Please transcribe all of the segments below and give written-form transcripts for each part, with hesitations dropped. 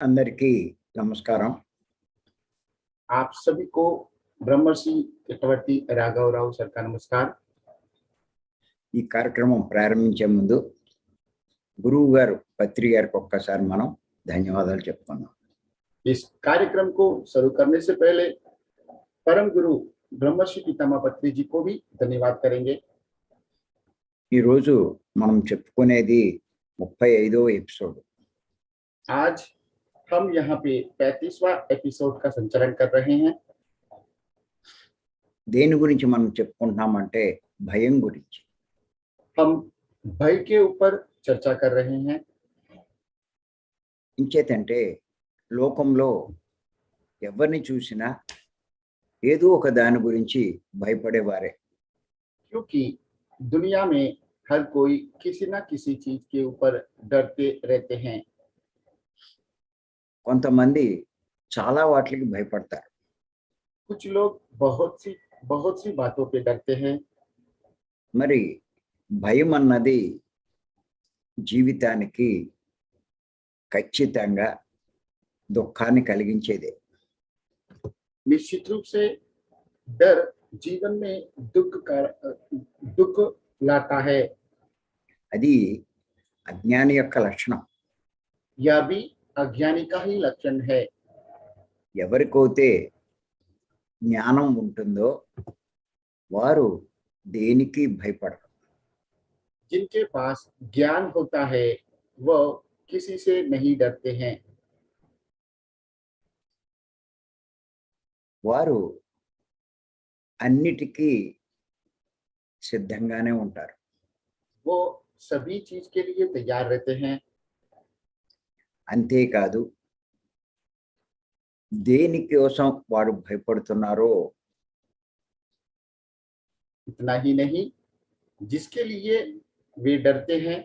అందరికీ నమస్కారం. आप सभी को ब्रह्मर्षि चक्रवर्ती राघव राव सर का नमस्कार। ఈ కార్యక్రమం ప్రారంభించే ముందు గురువు గారు పత్రి గారికి ఒక్కసారి మనం ధన్యవాదాలు చెప్పుకుందాం. इस कार्यक्रम को शुरू करने से पहले परम गुरु ब्रह्मर्षि पितामह पत्री जी को भी धन्यवाद करेंगे। ఈ రోజు మనం చెప్పుకునేది 35వ ఎపిసోడ్. आज हम यहाँ पे 35वां एपिसोड का संचालन कर रहे हैं। దేని గురించి మనం చెప్పుకుంటున్నామంటే భయం గురించి. हम भय के ऊपर चर्चा कर रहे हैं। ఇంచేతంటే లోకంలో ఎవరిని చూసినా ఏదో ఒక దాని గురించి భయపడేవారే. क्योंकि दुनिया में हर कोई किसी ना किसी चीज के ऊपर डरते रहते हैं। కొంతమంది చాలా వాటికి భయపడతారు. कुछ लोग बहुत सी बातों पे डरते हैं। మరి భయం అన్నది జీవితానికి ఖచ్చితంగా దుఃఖాన్ని కలిగించేదే. निश्चित रूप से डर जीवन में दुख लाता है। అది అజ్ఞాని యొక్క లక్షణం. यह भी अज्ञानी का ही लक्षण है। ఎవరికైతే జ్ఞానం ఉంటుందో వారు దేనికి భయపడరు. जिनके पास ज्ञान होता है वह किसी से नहीं डरते हैं। వారు అన్నిటికీ సిద్ధంగానే ఉంటారు. वो सभी चीज के लिए तैयार रहते हैं। అంతేకాదు దేనికోసం వారు భయపడుతున్నారో इतना ही नहीं, जिसके लिए वे डरते हैं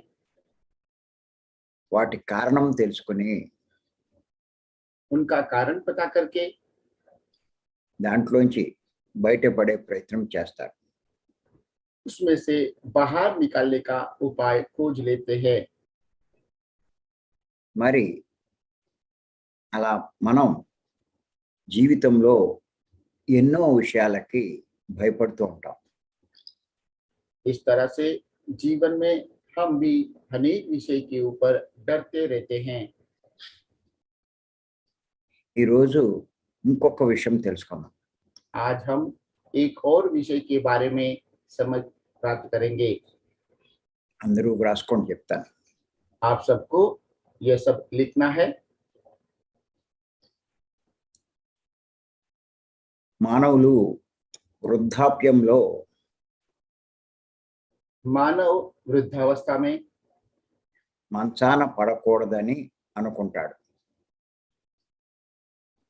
వాటి కారణం తెలుసుకుని उनका कारण पता करके దాంట్లోంచి బయటపడే ప్రయత్నం చేస్తారు. उसमें से बाहर निकालने का उपाय खोज लेते हैं। మరి అలా మనం జీవితంలో ఎన్నో విషయాలకి భయపడుతూ ఉంటాం. इस तरह से जीवन में हम भी अनेक विषय के ऊपर डरते रहते हैं। ఈరోజు ఇంకొక విషయం తెలుసుకుందాం. आज हम एक और विषय के बारे में समझ प्राप्त करेंगे। అందరూ రాసుకొని చెప్తాను. आप सबको यह सब लिखना है। మానవులు వృద్ధాప్యంలో मानव वृद्धावस्था में మంచాన పడకూడదని అనుకుంటాడు.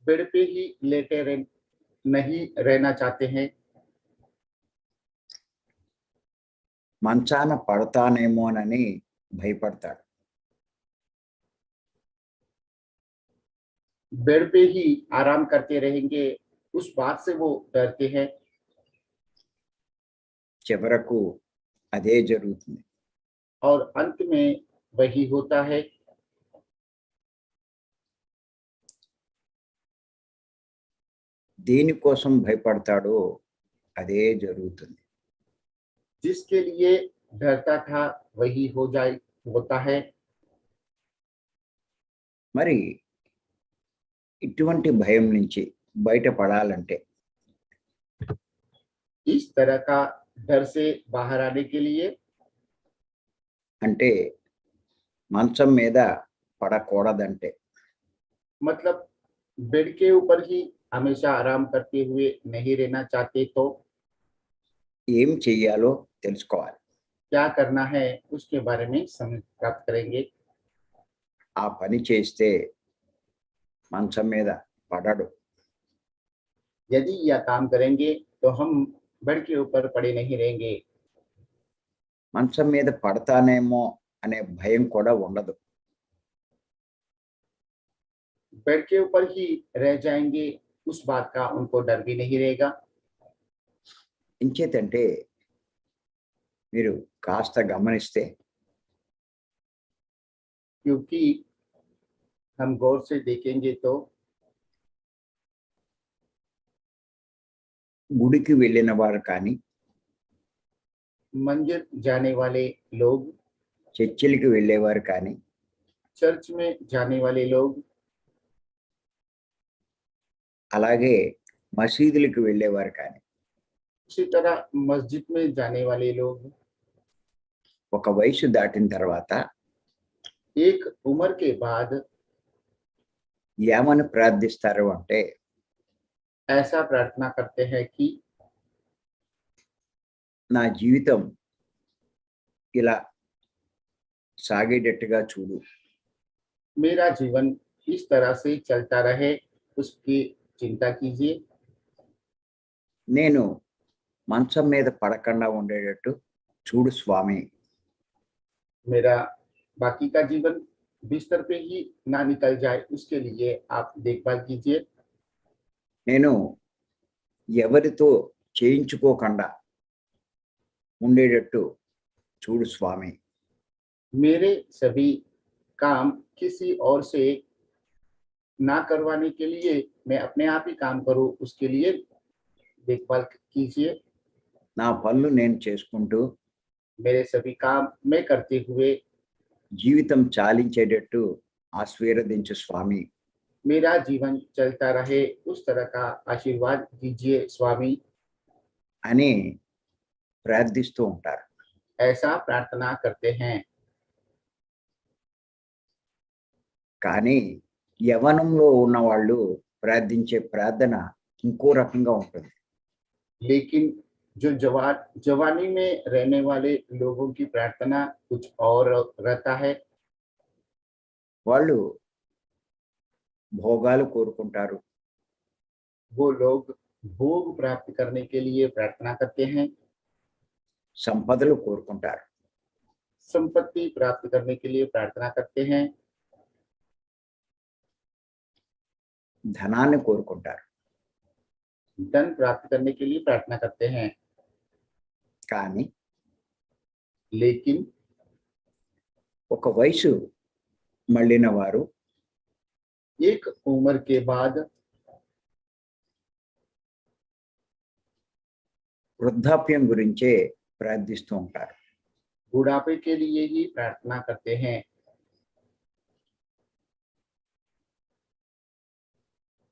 बेड पे ही लेटे नहीं रहना चाहते हैं। మంచాన పడతానేమోనని భయపడతాడు. बेड पे ही आराम करते रहेंगे, उस बात से वो डरते हैं। చివరకు అదే జరుగుతుంది. और अंत में वही होता है। దేనికోసం భయపడతాడో అదే జరుగుతుంది. जिसके लिए डरता था वही होता है। మరి ఇటువంటి భయం నుంచి బయటపడాలంటే इस तरह का डर से बाहर आने के लिए అంటే మంచం మీద పడకూడదంటే मतलब बेड के ऊपर ही हमेशा आराम करते हुए नहीं रहना चाहते तो ఏం చెయ్యాలో తెలుసుకోవాలి. क्या करना है उसके बारे में समझ प्राप्त करेंगे। ఆ పని చేస్తే మంచం మీద పడడు. यदि यह काम करेंगे तो हम बेड के ऊपर पड़े नहीं रहेंगे। మంచం మీద పడతానేమో అనే భయం కూడా ఉండదు. बेड के ऊपर ही रह जाएंगे, उस बात का उनको डर भी नहीं रहेगा। ఇంచేతంటే మీరు కాస్త గమనిస్తే क्योंकि हम गौर से देखेंगे तो గుడికి వెళ్ళిన వారు కానీ, मंदिर जाने वाले लोग, చర్చిలకి వెళ్ళేవారు కానీ, चर्च में जाने वाले लोग, అలాగే మసీదులకు వెళ్ళేవారు కానీ, उसी तरह मस्जिद में जाने वाले लोग ఒక వయసు దాటిన తర్వాత एक उम्र के बाद ఏమని ప్రార్థిస్తారు అంటే, ऐसा प्रार्थना करते हैं कि నా జీవితం ఇలా సాగేటట్టుగా చూడు, मेरा जीवन इस तरह से चलता रहे, उसकी चिंता कीजिए। నేను మంచం మీద పడకుండా ఉండేటట్టు చూడు స్వామి. मेरा बाकी का जीवन बिस्तर पे ही ना निकल जाए, उसके लिए आप देखभाल कीजिए। నేను ఎవరితో చేయించుకోకుండా ఉండేటట్టు చూడు స్వామి. मेरे सभी काम किसी और से ना करवाने के लिए मैं अपने आप ही काम करूं, उसके लिए देखभाल कीजिए। నా పనులు నేను చేసుకుంటూ मेरे सभी काम मैं करते हुए జీవితం చాలించేటట్టు ఆశీర్వదించు స్వామి मेरा जीवन चलता रहे, उस तरह का आशीर्वाद दीजिए स्वामी। అని ప్రార్థిస్తూ ఉంటారు. ऐसा प्रार्थना करते हैं। కానీ యవ్వనంలో ఉన్న వాళ్ళు ప్రార్థించే ప్రార్థన ఇంకో రకంగా ఉంటుంది. लेकिन जो जवानी में रहने वाले लोगों की प्रार्थना कुछ और रहता है। వాళ్ళు భోగాలు కోరుకుంటారు, वो लोग भोग प्राप्त करने के लिए प्रार्थना करते हैं, సంపదలు కోరుకుంటారు, संपत्ति प्राप्त करने के लिए प्रार्थना करते हैं, ధనాన్ని కోరుకుంటారు. धन प्राप्त करने के लिए प्रार्थना करते हैं। కానీ लेकिन ఒక వయసు మళ్ళిన వారు एक उम्र के बाद వృద్ధాప్యం గురించే ప్రార్థిస్తూ ఉంటారు. बुढ़ापे के लिए ही प्रार्थना करते हैं।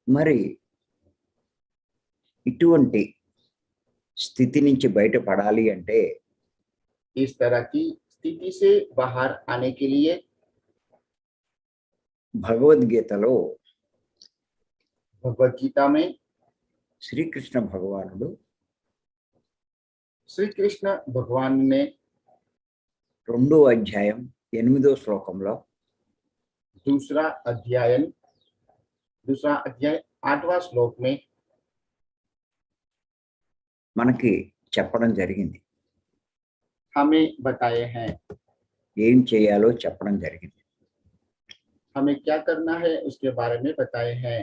మరి ఇటువంటి స్థితి నుంచి బయటపడాలి అంటే इस तरह की स्थिति से बाहर आने के लिए భగవద్గీతలో भगवत गीता में శ్రీకృష్ణ భగవానుడు श्री कृष्ण भगवान ने 2వ అధ్యాయం 8వ శ్లోకంలో दूसरा अध्याय 8वां श्लोक में మనకి చెప్పడం జరిగింది. हमें बताए हैं, ఏం చేయాలో చెప్పడం జరిగింది. हमें क्या करना है उसके बारे में बताए हैं।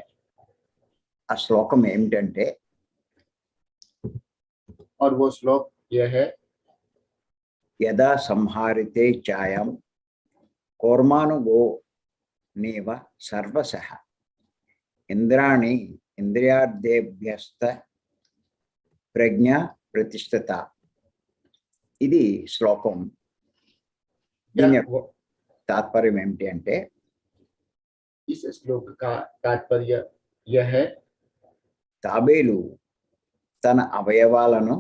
ఆ శ్లోకం ఏమిటంటే, और वो श्लोक यह है, యదా సంహారితే ఛాయం కూర్మానుగో నీవ సర్వసః ఇంద్రాణి ఇంద్రియార్థేభ్యస్త ప్రజ్ఞ ప్రతిష్ఠిత. ఇది శ్లోకం. దీని యొక్క తాత్పర్యం ఏమిటి అంటే, इस श्लोक का तात्पर्य यह है, తాబేలు తన అవయవాలను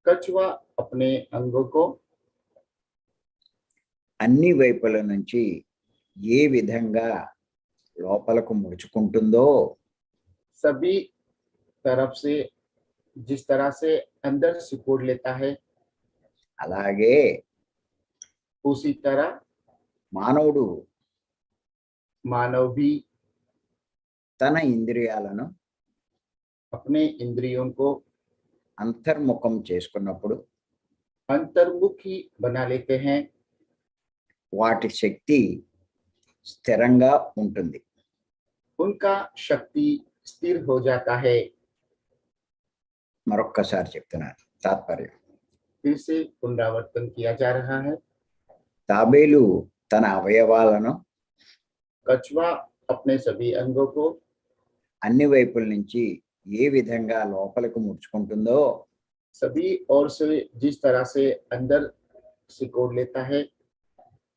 कछुआ अपने अंगों को అన్ని వైపుల నుంచి ఏ విధంగా లోపలకు ముడుచుకుంటుందో सभी तरफ से जिस तरह से अंदर सिकोड़ लेता है, అలాగే उसी तरह మానవుడు मानव भी తన ఇంద్రియాలను अपने इंद्रियों को అంతర్ముఖం చేసుకున్నప్పుడు अंतर्मुखी बना लेते हैं, వాటి శక్తి స్థిరంగా ఉంటుంది. उनका शक्ति स्थिर हो जाता है। మరొక్కసారి చెప్తున్నాను తాత్పర్యం. फिर से पुनरावर्तन किया जा रहा है, తాబేలు తన అవయవాలను कछुआ अपने सभी अंगों को అన్ని వైపుల నుంచి ఏ విధంగా లోపలికి ముడుచుకుంటుందో सभी ओर से जिस तरह से अंदर सिकोड़ लेता है,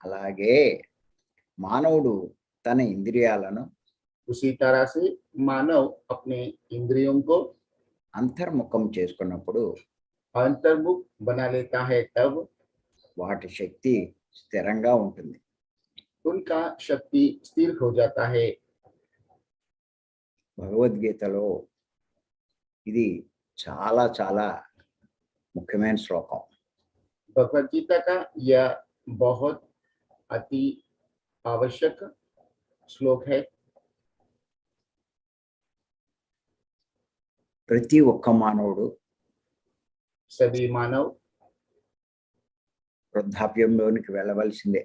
అలాగే మానవుడు తన ఇంద్రియాలను उसी तरह से मानव अपने इंद्रियों को అంతర్ముఖం చేసుకున్నప్పుడు अंतर्मुख बना लेता है, तब వాటి శక్తి స్థిరంగా ఉంటుంది. उनका शक्ति स्थिर हो जाता है. భగవద్గీతలో ఇది చాలా చాలా ముఖ్యమైన శ్లోకం. भगवत गीता का यह बहुत अति आवश्यक श्लोक है. ప్రతి ఒక్క మానవుడు सभी मानव వృద్ధాప్యంలోనికి వెళ్ళవలసిందే.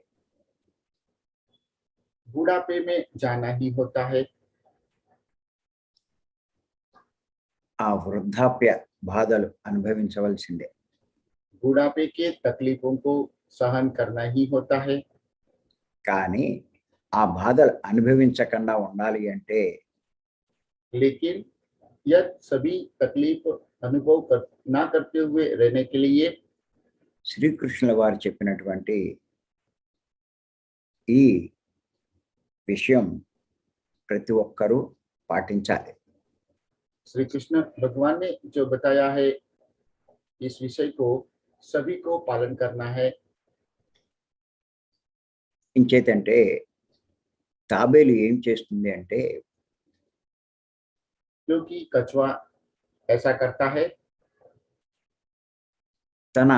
बुढ़ापे में जाना ही होता है. ఆ వృద్ధాప్య బాధలు అనుభవించవలసిందే. बुढ़ापे के तकलीफों को सहन करना ही होता है. కానీ ఆ బాధలు అనుభవించకుండా ఉండాలి అంటే लेकिन यह सभी तकलीफ अनुभव ना करते हुए रहने के लिए శ్రీకృష్ణుల వారు చెప్పినటువంటి ఈ విషయం ప్రతి ఒక్కరూ పాటించాలి. श्री कृष्ण भगवान ने जो बताया है, इस विषय को सभी को पालन करना है. ఇంచేతంటే తాబేలు ఏం చేస్తుంది అంటే क्योंकि कछुआ ऐसा करता है, తన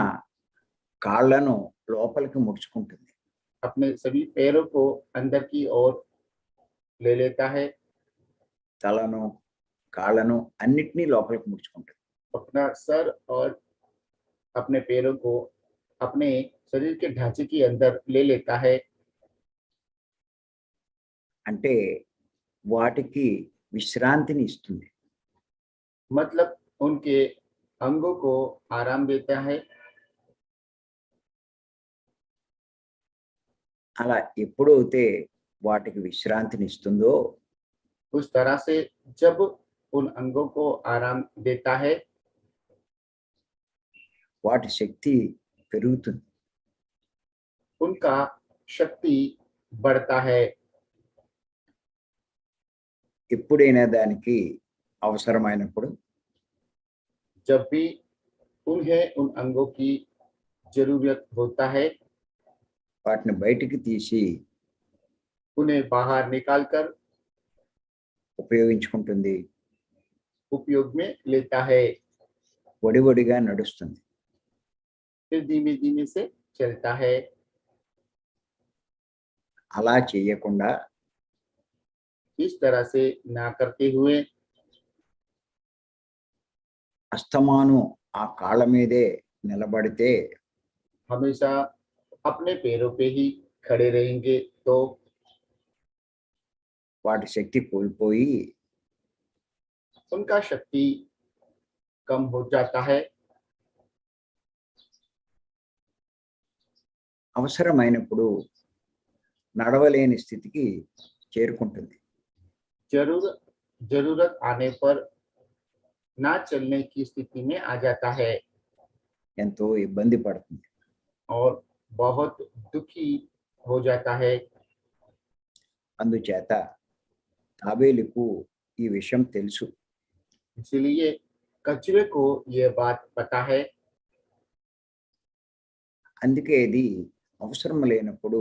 కాళ్ళను లోపలికి ముడుచుకుంటుంది. अपने सभी पैरों को अंदर की ओर ले लेता है, తలను కాళ్ళను అన్నిటినీ లోపలికి ముడుచుకుంటుంది. अपना सर और अपने पैरों को अपने शरीर के ढांचे के अंदर ले लेता है. అంటే వాటికి విశ్రాంతిని ఇస్తుంది. मतलब उनके अंगों को आराम देता है. అలా ఎప్పుడైతే వాటికి విశ్రాంతిని ఇస్తుందో उस तरह से जब उन अंगों को आराम देता है, వాటి శక్తి పెరుగుతుంది. उनका शक्ति बढ़ता है. ఎప్పుడైనా దానికి అవసరమైనప్పుడు जब भी उन्हें उन अंगों की जरूरत होता है, వాటిని బయటికి తీసి उन्हें बाहर निकालकर ఉపయోగించుకుంటుంది. उपयोग में लेता है. వడివడిగా నడుస్తుంది. फिर धीमे धीमे से चलता है. అలా చేయకుండా इस तरह से ना करते हुए అస్తమాను ఆ కాళ్ళ మీదే నిలబడితే हमेशा अपने पैरों पे ही खड़े रहेंगे तो వాటి శక్తి కోల్పోయి उनका शक्ति कम हो जाता है. అవసరమైనప్పుడు నడవలేని స్థితికి చేరుకుంటుంది. जरूरत आने पर ना चलने की स्थिति में आ जाता है ఎంతో ఇబ్బంది పడుతుంది. और बहुत दुखी हो जाता है. అందుచేత తాబేలుకు ఈ విషయం తెలుసు. इसलिए कछुए को यह बात पता है. అందుకే ఇది అవసరం లేనప్పుడు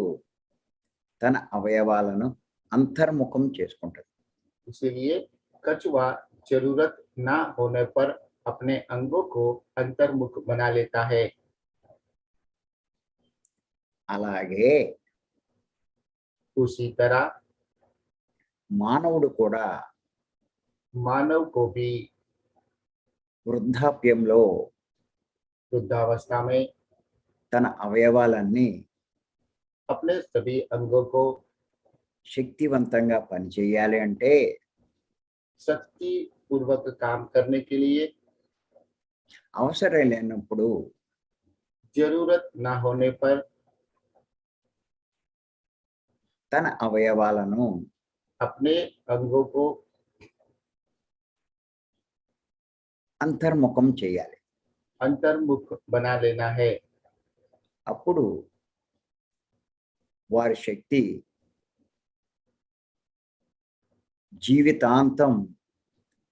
తన అవయవాలను అంతర్ముఖం చేసుకుంటుంది. इसलिए कछुआ जरूरत ना होने पर अपने अंगों को अंतर्मुख बना लेता है. అలాగే उसी तरह మానవుడు కూడా मानव को भी వృద్ధాప్యంలో वृद्धावस्था में తన అవయవాలన్నీ अपने सभी अंगों को శక్తివంతంగా పనిచేయాలి అంటే शक्ति पूर्वक काम करने के लिए అవసరం లేనప్పుడు जरूरत ना होने पर తన అవయవాలను अपने अंगों को అంతర్ముఖం చేయాలి. अंतर्मुख बना लेना है। అప్పుడు వారి శక్తి జీవితాంతం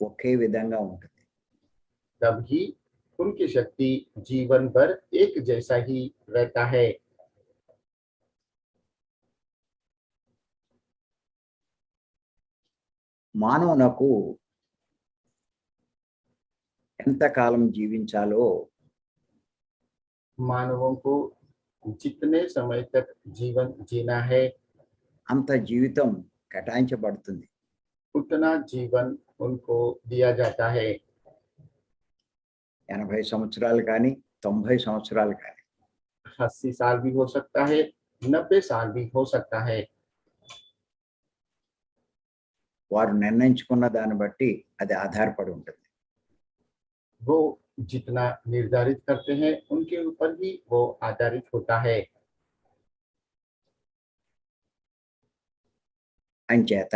ఒకే విధంగా ఉంటుంది. तभी उनकी शक्ति जीवन भर एक जैसा ही रहता है। మానవునకు ఎంతకాలం జీవించాలో मानवों को जितने समय तक जीवन जीना है అంత జీవితం కేటాయించబడుతుంది. उतना जीवन उनको दिया जाता है। 80 సంవత్సరాలు కానీ 90 సంవత్సరాలు కానీ 80 साल भी हो सकता है, 90 साल भी हो सकता है। వారు నిర్ణయించుకున్న దాన్ని బట్టి అది ఆధారపడి ఉంటుంది. वो जितना निर्धारित करते हैं उनके ऊपर ही वो आधारित होता है। అంచేత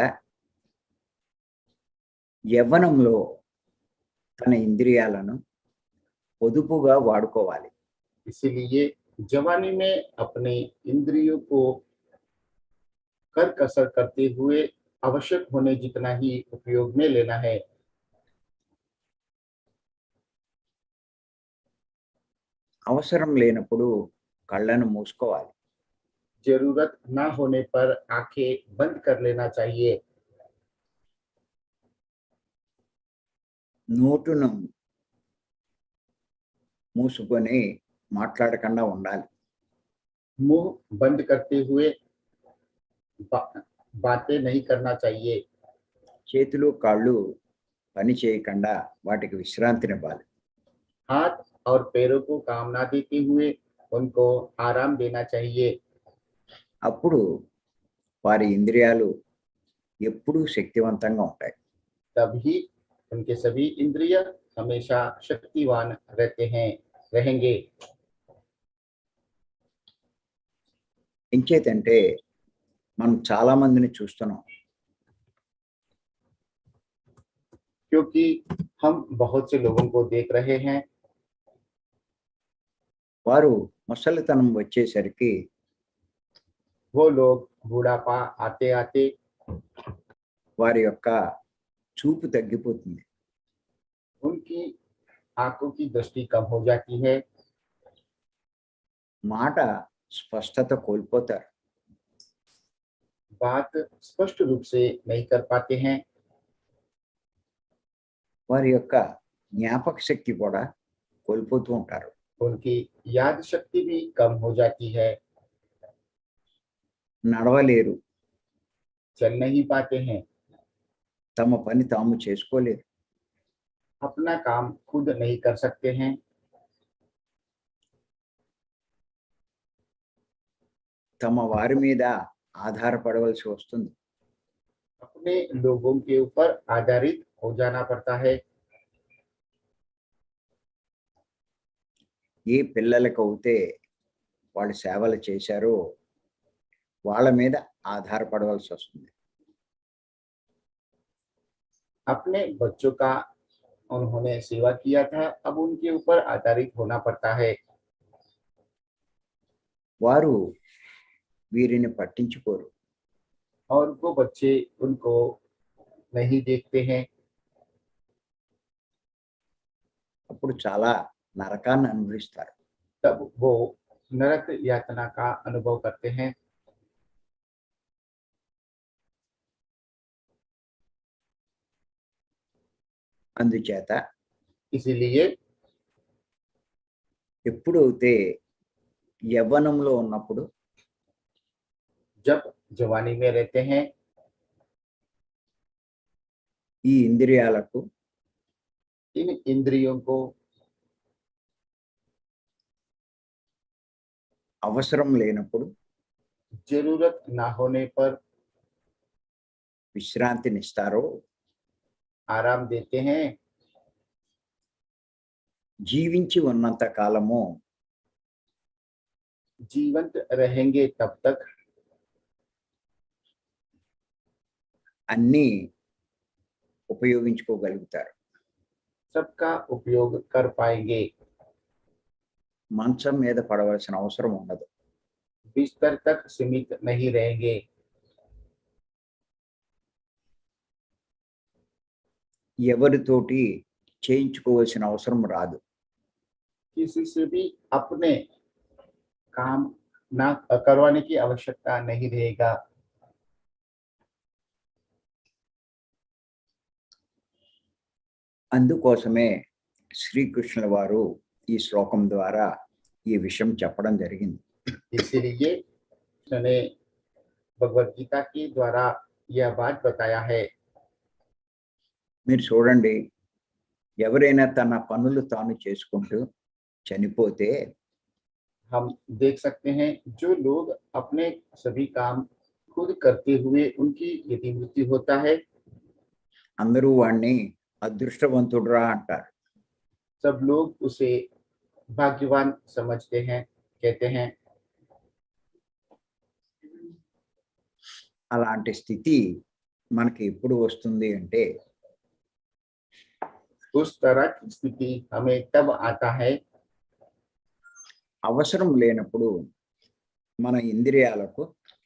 యవ్వనంలో తన ఇంద్రియాలను పొదుపుగా వాడుకోవాలి. इसीलिए जवानी में अपने इंद्रियों को कर कसर करते हुए आवश्यक होने जितना ही उपयोग में लेना है। అవసరం లేనప్పుడు కళ్ళను మూసుకోవాలి. जरूरत ना होने पर आंखें बंद कर लेना चाहिए। నోటును మూసుకొని మాట్లాడకుండా ఉండాలి. मुंह बंद करते हुए बातें नहीं करना चाहिए। చేతులు కాళ్ళు పని చేయకుండా వాటికి విశ్రాంతినివ్వాలి. हाथ और पैरों को काम ना देते हुए उनको आराम देना चाहिए। అప్పుడు వారి ఇంద్రియాలు ఎప్పుడూ శక్తివంతంగా ఉంటాయి. तभी उनके सभी इंद्रिय हमेशा शक्तिवान रहते हैं, रहेंगे। ఎంచేతంటే మనం చాలా మందిని చూస్తున్నాం. क्योंकि हम बहुत से लोगों को देख रहे हैं, వారు ముసలితనం వచ్చేసరికి वो लोग बुढ़ापा आते आते వారి యొక్క చూపు తగ్గిపోతుంది. उनकी आंखों की दृष्टि कम हो जाती है, మాట స్పష్టత కోల్పోతారు. बात स्पष्ट रूप से नहीं कर पाते हैं, వారి యొక్క జ్ఞాపక శక్తి కూడా కోల్పోతూ ఉంటారు. उनकी याद शक्ति भी कम हो जाती है, నడవలేరు, चल नहीं पाते हैं, తమ పని తాము చేసుకోలేరు. अपना काम खुद नहीं कर सकते हैं, తమ వారి మీద ఆధారపడవలసి వస్తుంది. अपने लोगों के ऊपर आधारित हो जाना पड़ता है। ఏ పిల్లలకు అయితే వాళ్ళు సేవలు చేశారో వాళ్ళ మీద ఆధారపడవలసి వస్తుంది. अपने बच्चों का उन्होंने सेवा किया था, अब उनके ऊपर आधारित होना पड़ता है। వారు వీరిని పట్టించుకోరు. और वो बच्चे उनको नहीं देखते हैं, అప్పుడు చాలా నరకాన్ని అనుభవిస్తారు. तब वो नरक यातना का अनुभव करते हैं। అందుచేత इसीलिए ఎప్పుడైతే యవ్వనంలో ఉన్నప్పుడు जब जवानी में रहते हैं ఈ ఇంద్రియాలకు इन इंद्रियों को అవసరం లేనప్పుడు जरूरत ना होने पर విశ్రాంతినిస్తారో आराम देते हैं, జీవించి ఉన్నంత కాలము जीवंत रहेंगे तब तक అన్నీ ఉపయోగించుకోగలుగుతారు. सबका उपयोग कर पाएंगे। మంచం మీద పడవలసిన అవసరం ఉండదు. बिस्तर तक सीमित नहीं रहेंगे। ఎవరితోటి చేయించుకోవాల్సిన అవసరం రాదు. किसी से भी अपने काम ना करवाने की आवश्यकता नहीं रहेगा। అందుకోసమే శ్రీకృష్ణుల వారు ఈ శ్లోకం ద్వారా ఈ విషయం చెప్పడం జరిగింది. इसीलिए उसने भगवत गीता के द्वारा यह बात बताया है। మీరు చూడండి, ఎవరైనా తన పనులు తాను చేసుకుంటూ చనిపోతే हम देख सकते हैं जो लोग अपने सभी काम खुद करते हुए उनकी यदि मृत्यु होता है, అందరూ వాణ్ణి అదృష్టవంతుడురా అంటారు. सब लोग उसे भाग्यवान समझते हैं, कहते हैं। అలాంటి స్థితి మనకి ఎప్పుడు వస్తుంది అంటే उस तरह की स्थिति हमें तब आता है అవసరం లేనప్పుడు, మన ఇంద్రియాలకు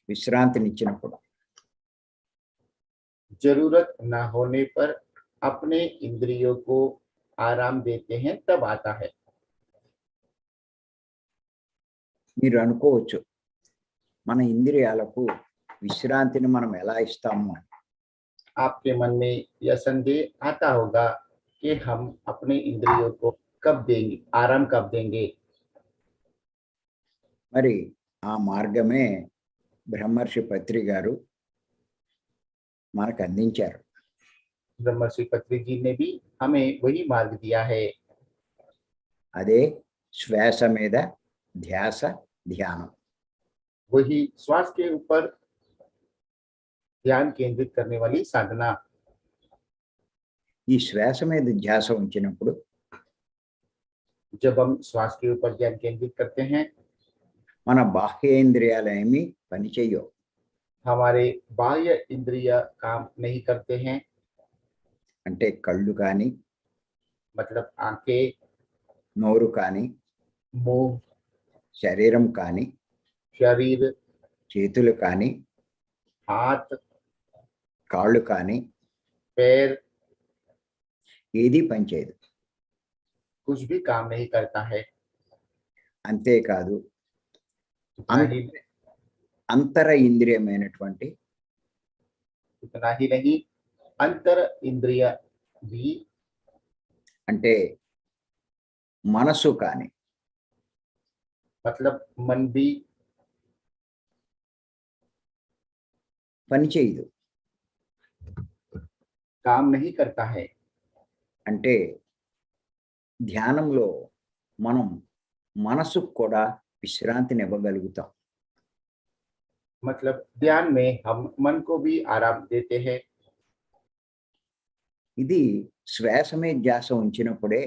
విశ్రాంతినిచ్చినప్పుడు. जरूरत न होने पर अपने इंद्रियों को आराम देते हैं, तब आता है। మీరు అనుకోవచ్చు, మన ఇంద్రియాలకు విశ్రాంతిని మనం ఎలా ఇస్తాము? आपके मन में यह संदेह आता होगा कि हम अपने इंद्रियों को कब देंगे, आराम कब देंगे। మరి ఆ మార్గమే బ్రహ్మర్షి పత్రి గారు మనకు అందించారు. ब्रह्मर्षि पत्री जी ने भी हमें वही मार्ग दिया है। అదే శ్వాస మీద ధ్యాస, ధ్యానం. वही श्वास के ऊपर ध्यान केंद्रित करने वाली साधना। ఈ శ్వాస మీద ధ్యాస ఉంచినప్పుడు जब हम श्वास के ऊपर ध्यान केंद्रित करते हैं, మన బాహ్యేంద్రియాలు ఏమీ పనిచేయవు. हमारे बाह्य इंद्रिय काम नहीं करते हैं। అంటే కళ్ళు కానీ, मतलब आंखें, నోరు కానీ, मुंह, శరీరం కానీ, शरीर, చేతులు కానీ, हाथ, కాళ్ళు కానీ पैर ఏదీ పనిచేయదు. कुछ भी काम नहीं करता है। అంతేకాదు, उतना ही అంతర ఇంద్రియమైనటువంటి उतना ही नहीं, अंतर इंद्रिय भी, అంటే మనసు కానీ, मतलब मन भी పనిచేయదు. काम नहीं करता है। అంటే ధ్యానంలో మనం మనసుకు కూడా విశ్రాంతిని ఇవ్వగలుగుతాం. मतलब ध्यान में हम मन को भी आराम देते हैं। ఇది శ్వాస మీద ధ్యాస ఉంచినప్పుడే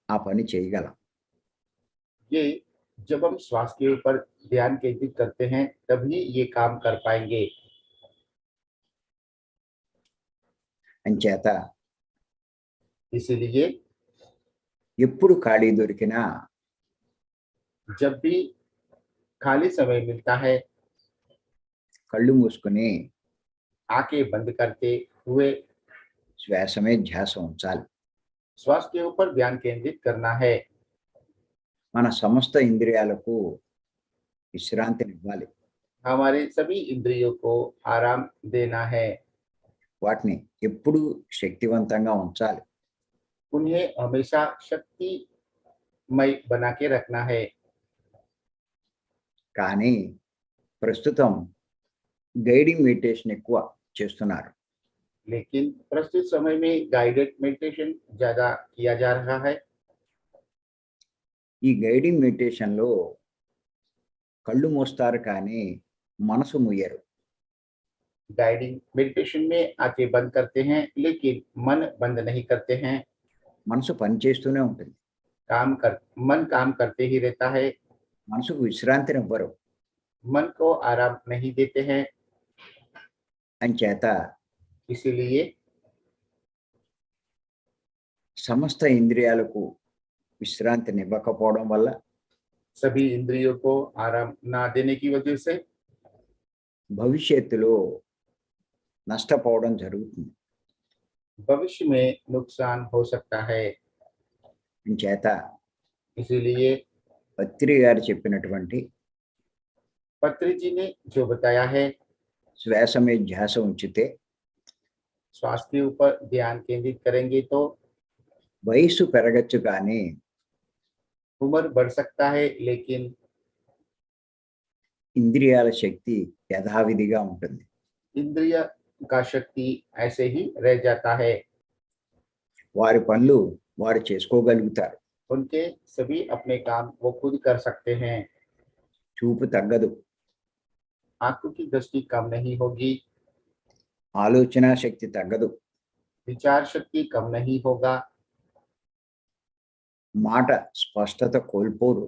ఆ పని చేయగలం. ये जब हम श्वास के ऊपर ध्यान केंद्रित करते हैं तभी ये काम कर पाएंगे। అంచేత इसीलिए ఎప్పుడు ఖాళీ దొరికినా जब भी खाली समय मिलता है, కళ్ళు మూసుకుని आंखें बंद करते हुए శ్వాస మీద ధ్యాస ఉంచాలి. श्वास के ऊपर ध्यान केंद्रित करना है। మన సమస్త ఇంద్రియాలకు విశ్రాంతిని ఇవ్వాలి. हमारे सभी इंद्रियों को आराम देना है। వాటిని ఎప్పుడు శక్తివంతంగా ఉంచాలి. उन्हें हमेशा शक्तिमय बना के रखना है। కానీ ప్రస్తుతం గైడింగ్ మెడిటేషన్ ఎక్కువ చేస్తున్నారు. लेकिन प्रस्तुत समय में गाइडेड मेडिटेशन ज्यादा किया जा रहा है। ఈ గైడింగ్ మెడిటేషన్లో కళ్ళు మూస్తారు కానీ మనసు ముయ్యరు. गाइडिंग मेडिटेशन में आंखें बंद करते हैं लेकिन मन बंद नहीं करते हैं। మనసు పనిచేస్తూనే ఉంటుంది. मन काम करते ही रहता है। మనసుకు విశ్రాంతిని ఇవ్వరు. मन को आराम नहीं देते हैं। అంచేత इसीलिए సమస్త ఇంద్రియాలకు విశ్రాంతిని ఇవ్వకపోవడం వల్ల सभी इंद्रियों को आराम ना देने की वजह से భవిష్యత్తులో నష్టపోవడం జరుగుతుంది. भविष्य में नुकसान हो सकता है। చేత इसीलिए పత్రి గారు చెప్పినటువంటి पत्री जी ने जो बताया है, శ్వాస మీద ధ్యాస ఉంచితే श्वास के ऊपर ध्यान केंद्रित करेंगे तो వయసు పెరగచ్చు కానీ उम्र बढ़ सकता है, लेकिन ఇంద్రియాల శక్తి యథావిధిగా ఉంటుంది. इंद्रिय का शक्ति ऐसे ही रह जाता है। వారి పనులు వారు చేసుకోగలుగుతారు. उनके सभी अपने काम वो खुद कर सकते हैं। చూపు తగ్గదు, आंखों की दृष्टि कम नहीं होगी, ఆలోచన శక్తి తగ్గదు, विचार शक्ति कम नहीं होगा, మాట స్పష్టత కోల్పోరు,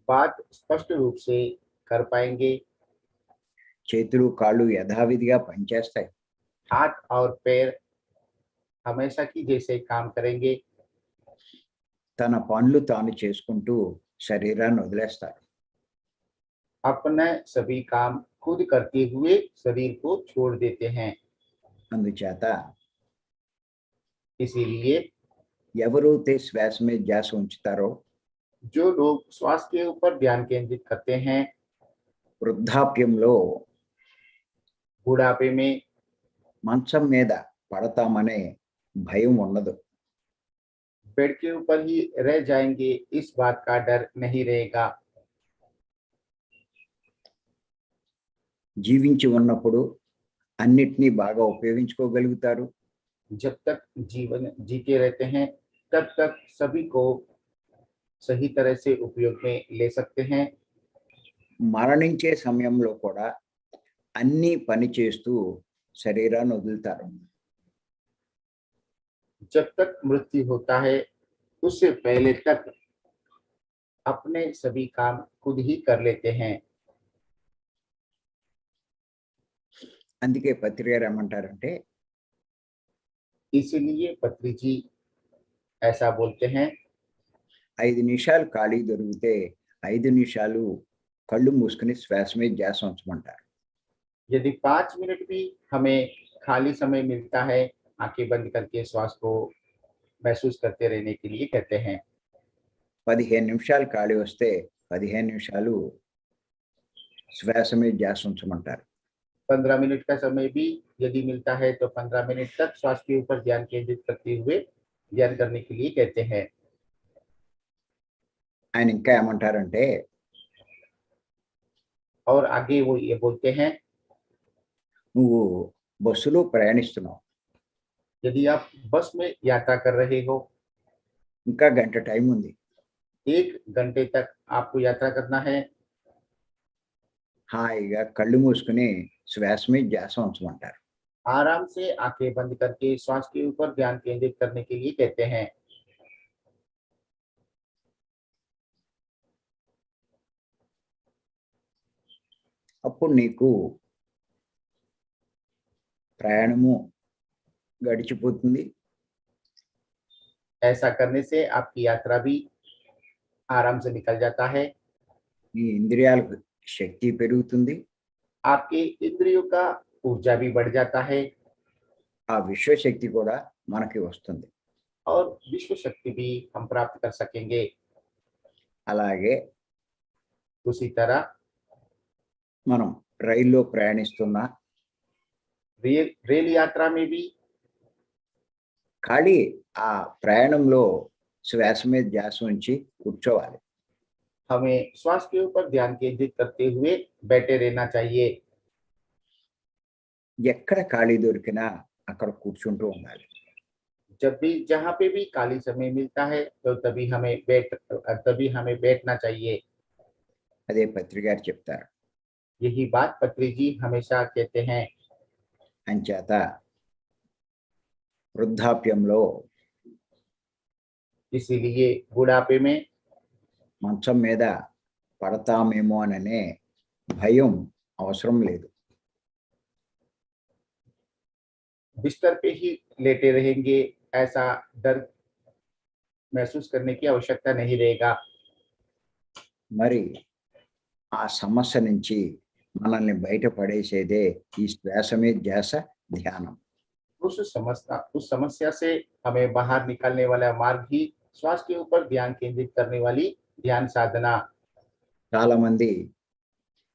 बात स्पष्ट रूप से कर पाएंगे, చేతులు కాళ్ళు యథావిధిగా పనిచేస్తాయి. हाथ और पैर हमेशा की जैसे काम करेंगे, తన పనులు తాను చేసుకుంటూ శరీరాన్ని వదిలేస్తారు. अपने सभी काम खुद करते हुए शरीर को छोड़ देते हैं। అందుచేత इसीलिए ఎవరైతే శ్వాస మీద ధ్యాస ఉంచుతారో जो लोग श्वास के ऊपर ध्यान केंद्रित करते हैं, వృద్ధాప్యంలో बुढ़ापे में మంచం మీద పడతామనే భయం ఉండదు. बेड के ऊपर ही रह जाएंगे, इस बात का डर नहीं रहेगा। జీవించి ఉన్నప్పుడు అన్నిటినీ బాగా ఉపయోగించుకోగలుగుతారు. जब तक जीवन जीते रहते हैं तब तक सभी को सही तरह से उपयोग में ले सकते हैं। మరణించే సమయంలో కూడా అన్ని పని చేస్తూ శరీరాన్ని వదులుతారు. जब तक मृत्यु होता है उससे पहले तक अपने सभी काम खुद ही कर लेते हैं। అందుకే పత్రి గారు ఏమంటారంటే इसीलिए पत्री जी ऐसा बोलते हैं, 5 నిమిషాలు ఖాళీ దొరికితే 5 నిమిషాలు కళ్ళు మూసుకుని శ్వాస మీద ధ్యాస ఉంచమంటారు. यदि 5 मिनट भी हमें खाली समय मिलता है, आंखें बंद करके श्वास को महसूस करते रहने के लिए कहते हैं। 15 నిమిషాలు ఖాళీ వస్తే 15 నిమిషాలు శ్వాస మీద ధ్యాస ఉంచమంటారు. 15 मिनट का समय भी यदि मिलता है तो 15 मिनट तक श्वास के ऊपर ध्यान केंद्रित करते हुए ध्यान करने के लिए कहते हैं। ఆయన ఇంకా ఏమంటారంటే और आगे वो ये बोलते हैं, నువ్వు బస్సులో ప్రయాణిస్తున్నావు, यदि आप बस में यात्रा कर रहे हो, ఇంకా గంట టైం ఉంది, 1 घंटे तक आपको यात्रा करना है, హాయిగా కళ్ళు మూసుకుని శ్వాస మీద ధ్యాస ఉంచమంటారు. आराम से आंखें बंद करके श्वास के ऊपर ध्यान केंद्रित करने के लिए कहते हैं। అప్పుడు నీకు ప్రయాణము గడిచిపోతుంది. ऐसा करने से आपकी यात्रा भी आराम से निकल जाता है, నీ ఇంద్రియాలకు శక్తి పెరుగుతుంది. आपके इंद्रियों का ऊर्जा भी बढ़ जाता है ఆ విశ్వశక్తి కూడా మనకి వస్తుంది. और विश्व शक्ति भी हम प्राप्त कर सकेंगे। అలాగే उसी तरह మనం రైల్లో ప్రయాణిస్తున్నా रेल यात्रा में भी ఖాళీ ఆ ప్రయాణంలో శ్వాస మీద ధ్యాస ఉంచి కూర్చోవాలి. हमें श्वास के ऊपर ध्यान केंद्रित करते हुए बैठे रहना चाहिए। ఎక్కడ ఖాళీ దొరికినా అక్కడ కూర్చుంటూ ఉండాలి. जब भी जहाँ पे भी खाली समय मिलता है तो तभी हमें बैठना चाहिए। అదే పత్రి గారు చెప్తారు. यही बात पत्री जी हमेशा कहते हैं। అంచేత వృద్ధాప్యంలో इसीलिए बुढ़ापे में మంచం మీద పడతామేమో అనే భయం అవసరం లేదు. बिस्तर पे ही लेटे रहेंगे, ऐसा डर महसूस करने की आवश्यकता नहीं रहेगा। మరి ఆ సమస్య నుంచి మనల్ని బయటపడేసేదే ఈ శ్వాస మీద ధ్యాస ధ్యానం. उस समस्या से हमें बाहर निकालने वाला मार्ग ही श्वास के ऊपर ध्यान केंद्रित करने वाली ध्यान साधना। చాలా మంది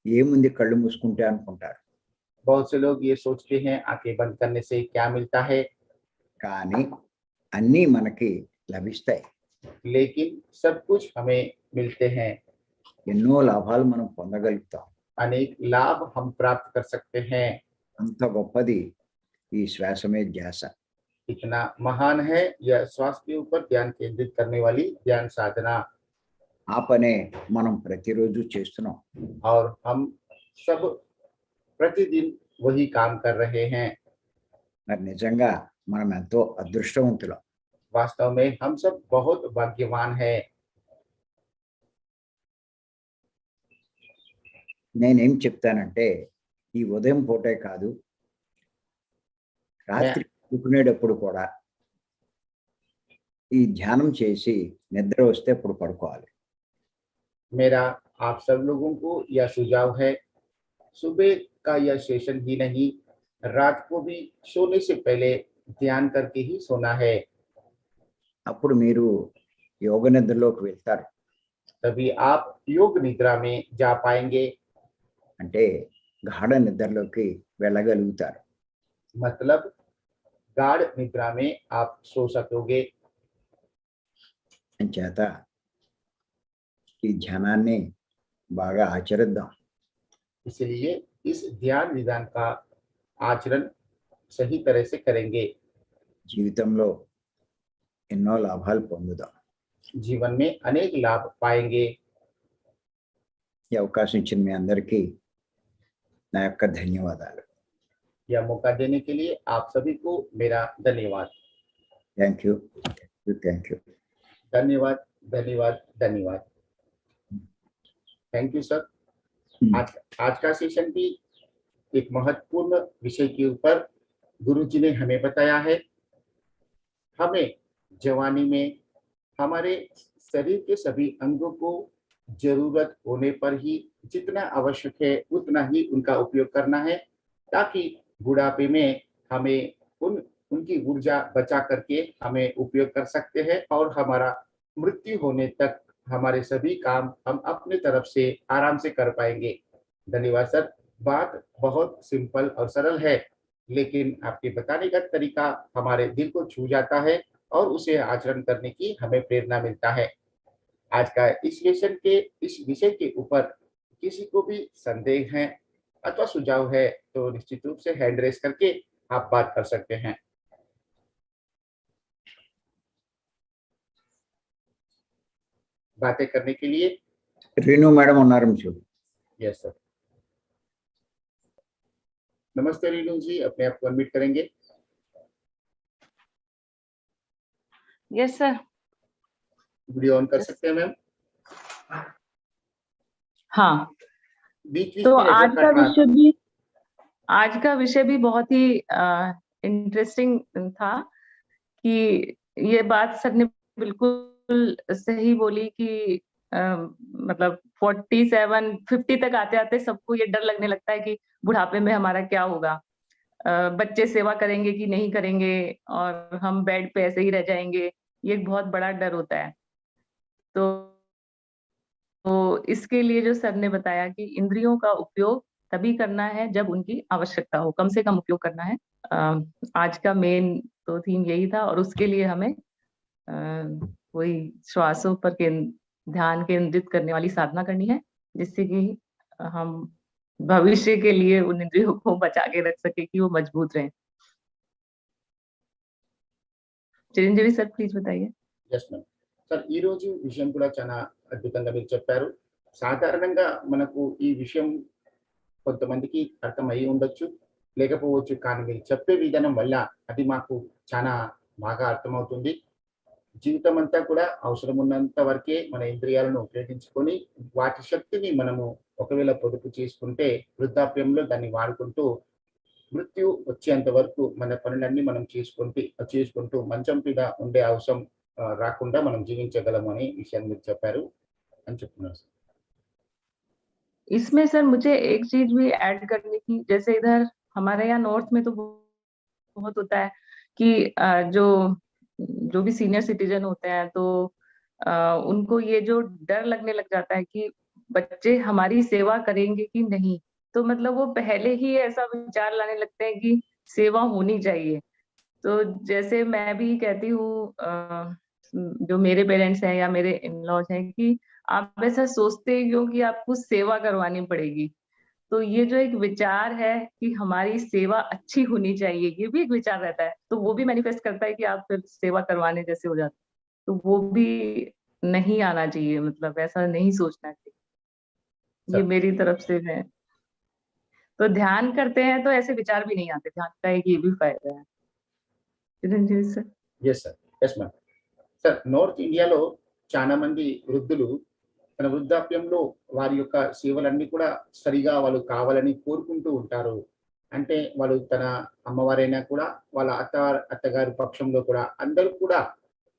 ఏముంది కళ్ళు మూసుకుంటే అనుకుంటారు. बहुत से लोग ये सोचते हैं आंखें बंद करने से क्या मिलता है, కానీ అన్నీ మనకి లభిస్తాయి. लेकिन सब कुछ हमें मिलते हैं। ఎన్నో లాభాలు మనం పొందగలుగుతాం. अनेक लाभ हम प्राप्त कर सकते हैं। అంత గొప్పది ఈ శ్వాస మీద ధ్యాస. इतना महान है यह श्वास के ऊपर ध्यान केंद्रित करने वाली ध्यान साधना। ఆ పనే మనం ప్రతిరోజు చేస్తున్నాం. और हम सब प्रतिदिन वही काम कर रहे हैं। మరి నిజంగా మనం ఎంతో అదృష్టవంతులం. वास्तव में हम सब बहुत भाग्यवान हैं। నేనేం చెప్తానంటే ఈ ఉదయం పూటే కాదు, రాత్రి పడుకునేటప్పుడు కూడా ఈ ధ్యానం చేసి నిద్ర వస్తే అప్పుడు పడుకోవాలి. मेरा आप सब लोगों को यह सुझाव है, सुबह का यह सेशन ही नहीं, रात को भी सोने से पहले ध्यान करके ही सोना है। అప్పుడు మీరు యోగ నిద్రలోకి వెళ్తారు. तभी आप योग निद्रा में जा पाएंगे, అంటే గాఢ నిద్రలోకి వెళ్ళగలుగుతారు. मतलब गाढ़ निद्रा में आप सो सकोगे। అంచేత ఈ ధ్యానాన్ని బాగా ఆచరిద్దాం. इसलिए इस ध्यान विधान का आचरण सही तरह से करेंगे, జీవితంలో ఎన్నో లాభాలు పొందుదాం. जीवन में अनेक लाभ पाएंगे। ఈ అవకాశం ఇచ్చిన మీ అందరికీ నా యొక్క ధన్యవాదాలు. यह मौका देने के लिए आप सभी को मेरा धन्यवाद। Thank you, thank you. धन्यवाद, धन्यवाद, धन्यवाद। Thank you sir. आज का सेशन भी एक महत्वपूर्ण विषय के ऊपर गुरुजी ने हमें बताया है। हमें जवानी में हमारे शरीर के सभी अंगों को जरूरत होने पर ही जितना आवश्यक है उतना ही उनका उपयोग करना है, ताकि बुढ़ापे में हमें उनकी ऊर्जा बचा करके हमें उपयोग कर सकते हैं और हमारा मृत्यु होने तक हमारे सभी काम हम अपने तरफ से आराम से कर पाएंगे। धन्यवाद सर। बात बहुत सिंपल और सरल है, लेकिन आपके बताने का तरीका हमारे दिल को छू जाता है और उसे आचरण करने की हमें प्रेरणा मिलता है। आज का इस सेशन के इस विषय के ऊपर किसी को भी संदेह है अथवा सुझाव है तो निश्चित रूप से हैंड रेस करके आप बात कर सकते हैं। बातें करने के लिए రేణు మేడం ఉన్నారు చూడు. Yes sir. नमस्ते रीनू जी, अपने आप को अनम्यूट करेंगे। Yes sir. वीडियो ऑन कर सकते हैं मैम। हाँ, बीच तो में आज का विषय भी बहुत ही इंटरेस्टिंग था कि ये बात सर ने बिल्कुल सही बोली कि मतलब 47-50 तक आते आते सबको ये डर लगने लगता है कि बुढ़ापे में हमारा क्या होगा, बच्चे सेवा करेंगे कि नहीं करेंगे और हम बेड पे ऐसे ही रह जाएंगे। ये एक बहुत बड़ा डर होता है। तो इसके लिए जो सर ने बताया कि इंद्रियों का उपयोग तभी करना है जब उनकी आवश्यकता हो, कम से कम उपयोग करना है। आज का मेन तो थीम यही था और उसके लिए हमें वही श्वासों पर ध्यान केंद्रित करने वाली साधना करनी है, जिससे कि हम भविष्य के लिए उन इंद्रियों को बचा के रख सके कि वो मजबूत रहें। चिरंजीवी सर प्लीज बताइए। Yes ma'am. సార్ ఈ రోజు విషయం కూడా చాలా అద్భుతంగా మీరు చెప్పారు। సాధారణంగా మనకు ఈ విషయం కొంతమందికి అర్థమయ్యి ఉండొచ్చు, లేకపోవచ్చు, కానీ మీరు చెప్పే విధానం వల్ల అది మాకు చాలా బాగా అర్థమవుతుంది। జీవితం అంతా కూడా అవసరం ఉన్నంత వరకే మన ఇంద్రియాలను ఉపయోగించుకొని వాటి శక్తిని మనము ఒకవేళ పొదుపు చేసుకుంటే వృద్ధాప్యంలో దాన్ని వాడుకుంటూ మృత్యు వచ్చేంత వరకు మన పనులన్నీ మనం చేసుకుంటూ మంచం మీద ఉండే అవసరం రాకుండా మనం జీవించగలము అనే విషయాన్ని మీరు చెప్పారు అని చెప్తున్నారు సార్. इसमें सर मुझे एक चीज भी ऐड करनी थी, जैसे इधर हमारे यहाँ नॉर्थ में तो बहुत होता है कि जो भी सीनियर सिटीजन होते हैं तो उनको ये जो डर लगने लग जाता है कि बच्चे हमारी सेवा करेंगे कि नहीं, तो मतलब वो पहले ही ऐसा विचार लाने लगते हैं कि सेवा होनी चाहिए। तो जैसे मैं भी कहती हूँ जो मेरे पेरेंट्स हैं या मेरे इन लॉज हैं कि आप ऐसा सोचते क्यों कि आपको सेवा करवानी पड़ेगी। तो ये जो एक विचार है कि हमारी सेवा अच्छी होनी चाहिए, ये भी एक विचार रहता है, तो वो भी मैनिफेस्ट करता है कि आप फिर सेवा करवाने जैसे हो जाते, तो वो भी नहीं आना चाहिए, मतलब ऐसा नहीं सोचना चाहिए। ये मेरी तरफ से है। तो ध्यान करते हैं तो ऐसे विचार भी नहीं आते, ध्यान का एक ये भी फायदा है। Chiranjeevi sir. Yes sir, yes ma'am. Sir, north ఇండియాలో చాలా మంది వృద్ధులు తన వృద్ధాప్యంలో వారి యొక్క సేవలన్నీ కూడా సరిగా వాళ్ళు కావాలని కోరుకుంటూ ఉంటారు. అంటే వాళ్ళు తన అమ్మవారైనా కూడా వాళ్ళ అత్తగారి పక్షంలో కూడా అందరూ కూడా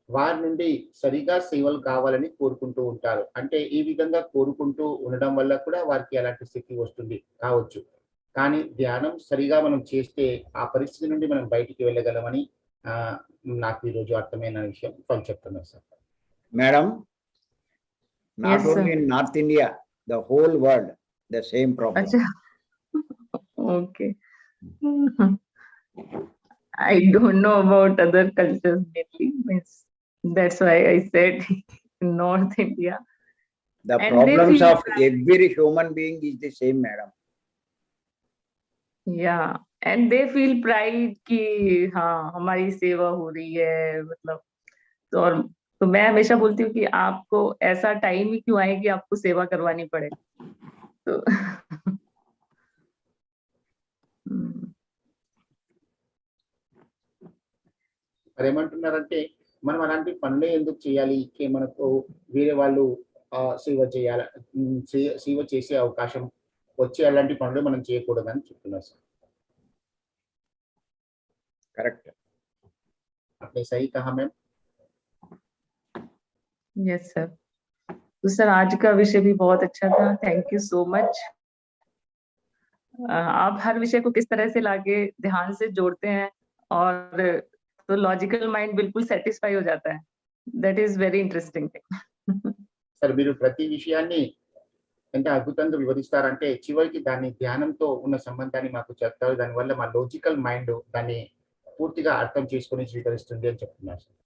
వారి నుండి సరిగా సేవలు కావాలని కోరుకుంటూ ఉంటారు. అంటే ఈ విధంగా కోరుకుంటూ ఉండడం వల్ల కూడా వారికి అలాంటి స్థితి వస్తుంది కావచ్చు. కానీ ధ్యానం సరిగా మనం చేస్తే ఆ పరిస్థితి నుండి మనం బయటికి వెళ్ళగలమని నాకు ఈరోజు అర్థమైన విషయం వాళ్ళు చెప్తున్నారు sir. Madam, not Yes, sir. only in North India, the whole world, the same problem. अच्छा, okay. I don't know about other cultures mainly, means that's why I said North India. The And they problems feel of every human being is the same, madam. Yeah, and they feel pride कि हाँ हमारी सेवा हो रही है, मतलब तो मैं हमेशा बोलती हूँ कि आपको ऐसा टाइम ही क्यों आए कि आपको सेवा करवानी पड़े। तो మరేమంటున్నారంటే మనం అలాంటి పనులే ఎందుకు చేయాలి, మనకు వేరే వాళ్ళు సేవ చేయాల సేవ చేసే అవకాశం వచ్చే అలాంటి పనులు మనం చేయకూడదని చెప్తున్నారు సార్. Correct. आपने सही कहा मैम. Yes sir. तो सर आज का विषय भी बहुत अच्छा था, थैंक यू सो मच. आप हर विषय को किस तरह से लाके ध्यान से जोड़ते हैं और तो लॉजिकल माइंड बिल्कुल सेटिस्फाई हो जाता है. That is very interesting thing. Sir, మీరు ప్రతి విషయాన్ని ఎంత అద్భుతంగా వివరిస్తారంటే చివరికి దాన్ని ధ్యానంతో ఉన్న సంబంధాన్ని మాకు చెప్తారు. దానివల్ల మా లాజికల్ మైండ్ దాన్ని పూర్తిగా అర్థం చేసుకుని స్వీకరిస్తుంది అని చెప్తున్నారు సార్.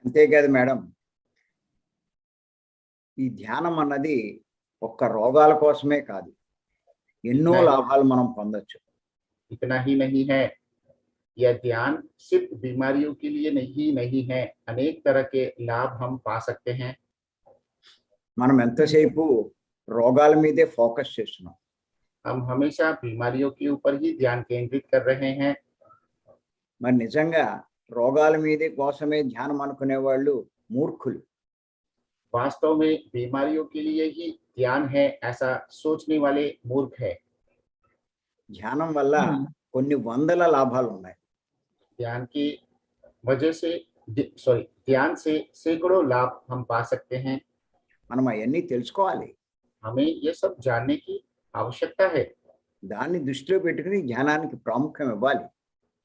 అంతేకాదు మేడం, ఈ ధ్యానం అన్నది ఒక్క రోగాల కోసమే కాదు, ఎన్నో లాభాలు మనం పొందొచ్చు. इतना ही नहीं है, यह ध्यान सिर्फ बीमारियों के लिए नहीं है, अनेक तरह के लाभ हम पा सकते हैं. మనం ఎంతసేపు రోగాల మీదే ఫోకస్ చేస్తున్నాం. हम हमेशा बीमारियों के ऊपर ही ध्यान केंद्रित कर रहे हैं. మరి నిజంగా రోగాల మీదే కోసమే ధ్యానం అనుకునే వాళ్ళు మూర్ఖులు. वास्तव में बीमारियों के लिए ही ध्यान है ऐसा सोचने वाले मूर्ख है. ధ్యానం వల్ల కొన్ని వందల లాభాలు ఉన్నాయి. ध्यान की वजह से ध्यान से सैकड़ों लाभ हम पा सकते हैं. మనం అవన్నీ తెలుసుకోవాలి. हमें ये सब जानने की आवश्यकता है. దాన్ని దృష్టిలో పెట్టుకుని ధ్యానానికి ప్రాముఖ్యం ఇవ్వాలి.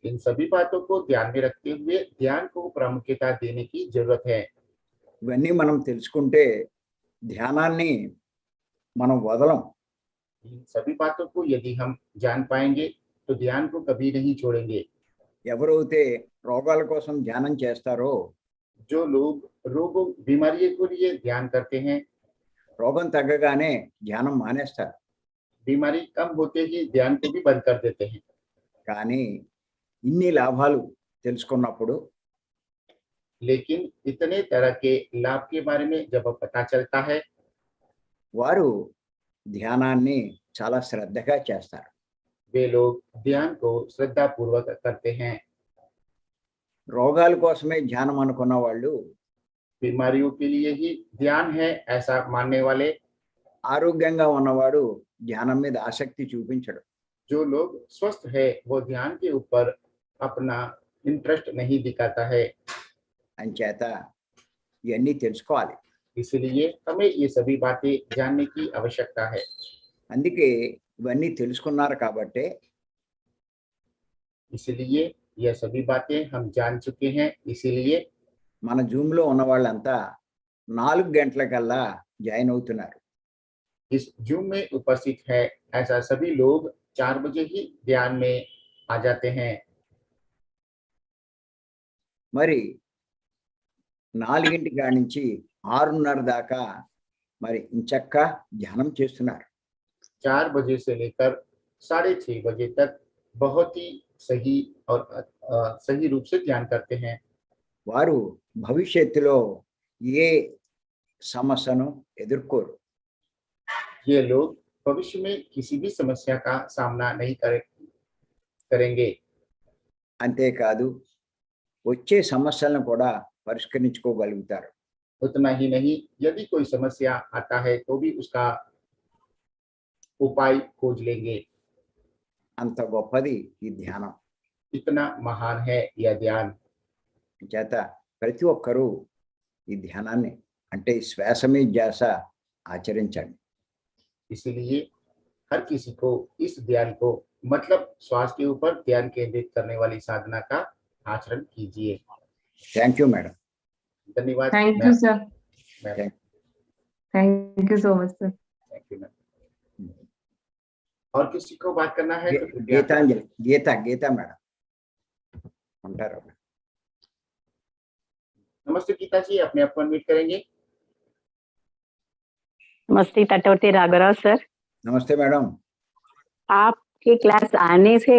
इन सभी बातों को ध्यान में रखते हुए ध्यान को प्रामुख्यता देने की जरूरत है. ఇవన్నీ మనం తెలుసుకుంటే ధ్యానాన్ని మనం వదలం. इन सभी बातों को यदि हम जान पाएंगे तो ध्यान को कभी नहीं छोड़ेंगे. ఎవరైతే రోగాల కోసం ధ్యానం చేస్తారో जो लोग रोगों बीमारियों के लिए ध्यान करते हैं, రోగం తగ్గగానే ధ్యానం మానేస్తారు. बीमारी कम होते ही ध्यान को भी बंद कर देते हैं. కానీ ఇన్ని లాభాలు తెలుసుకున్నప్పుడు लेकिन इतने तरह के लाभ के बारे में जब पता चलता है, వారు ధ్యానాన్ని చాలా శ్రద్ధగా చేస్తారు. वे लोग ध्यान को श्रद्धा पूर्वक करते हैं. రోగాల కోసమే ధ్యానం అనుకున్న వాళ్ళు बीमारियों के लिए ही ध्यान है ऐसा मानने वाले ఆరోగ్యంగా ఉన్నవాడు ధ్యానం మీద ఆసక్తి చూపించడు. जो लोग स्वस्थ है वो ध्यान के ऊपर अपना इंटरेस्ट नहीं दिखाता है, అంచేత ఇవన్నీ తెలుసుకోవాలి. इसलिए हमें ये सभी बातें जानने की आवश्यकता है। అందుకే ఇవన్నీ తెలుసుకున్నారు కాబట్టే इसलिए यह सभी बातें हम जान चुके हैं, इसीलिए మన జూమ్లో ఉన్న వాళ్ళంతా 4 గంటలకల్లా జాయిన్ అవుతున్నారు. इस जूम में उपस्थित है ऐसा सभी लोग 4 बजे ही ध्यान में आ जाते हैं। మరి 4 కాడి నుంచి 6:30 దాకా మరి ఇంచక్క ధ్యానం చేస్తున్నారు. 4 बजे से लेकर 6:30 बजे तक बहुत ही सही और सही रूप से ध्यान करते हैं। వారు భవిష్యత్తులో ఏ సమస్యను ఎదుర్కోరు. ये लोग भविष्य में किसी भी समस्या का सामना नहीं करेंगे। అంతేకాదు వచ్చే సమస్యలను కూడా పరిష్కరించుకోగలుగుతారు. उतना ही नहीं, यदि कोई समस्या आता है तो भी उसका उपाय खोज लेंगे। అంత గొప్పది ఈ ధ్యానం. इतना महान है यह ध्यान। చేత ప్రతి ఒక్కరూ ఈ ధ్యానాన్ని అంటే ఈ శ్వాస మీద ధ్యాస ఆచరించండి. इसलिए हर किसी को इस ध्यान को मतलब श्वास के ऊपर ध्यान केंद्रित करने वाली साधना का आचरण कीजिए। Thank you madam. धन्यवाद। Thank you sir, ma'am. Thank you so much sir. Thank you ma'am. और किसी को बात करना है तो कृपया। గీతాంజలి గీత మేడం ఉంటారు. नमस्ते गीता जी, अपने आप को अनम्यूट करेंगे। नमस्ते तटवर्ती राघवराव सर, నమస్తే మేడం. आपके क्लास आने से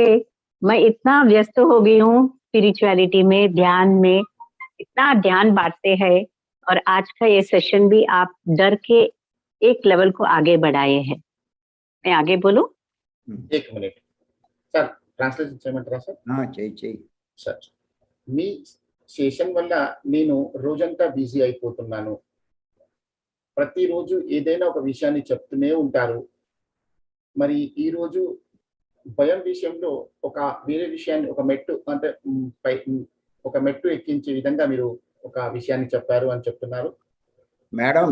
मैं इतना व्यस्त हो गई हूँ स्पिरिचुअलिटी में, ध्यान में, इतना ध्यान बांटते हैं और आज का ये सेशन भी आप डर के एक लेवल को आगे बढ़ाए हैं। मैं आगे बोलूं? एक मिनिट सर, ట్రాన్స్లేషన్ చేయమంటారా సార్? చెయ్యి. సార్, మీ సెషన్ వల్ల నేను రోజంతా బిజీ అయిపోతున్నాను. ప్రతిరోజు ఏదైనా ఒక విషయాన్ని చెప్తూనే ఉంటారు. మరి ఈ రోజు భయం విషయంలో ఒక వేరే విషయాన్ని ఒక మెట్టు అంటే ఒక మెట్టు ఎక్కించే విధంగా మీరు ఒక విషయాన్ని చెప్పారు అని చెప్తున్నారు. Madam,